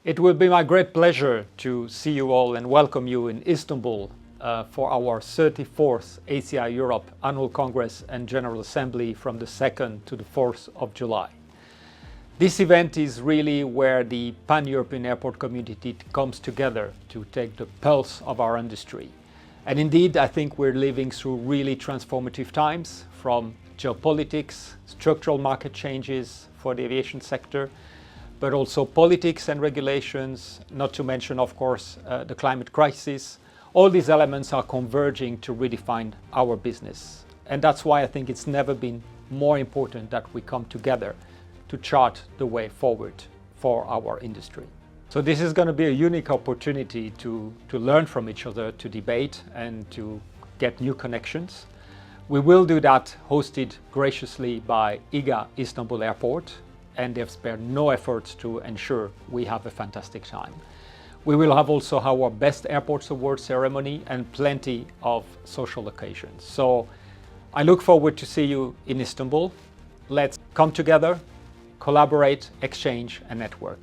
It will be my great pleasure to see you all and welcome you in Istanbul for our 34th ACI Europe Annual Congress and General Assembly from the 2nd to the 4th of July. This event is really where the pan-European airport community comes together to take the pulse of our industry. And indeed, I think we're living through really transformative times, from geopolitics, structural market changes for the aviation sector, but also politics and regulations, not to mention, of course, the climate crisis. All these elements are converging to redefine our business. And that's why I think it's never been more important that we come together to chart the way forward for our industry. So this is going to be a unique opportunity to learn from each other, to debate and to get new connections. We will do that hosted graciously by IGA Istanbul Airport, and they've spared no efforts to ensure we have a fantastic time. We will have also our Best Airports Award ceremony and plenty of social occasions. So I look forward to see you in Istanbul. Let's come together, collaborate, exchange and network.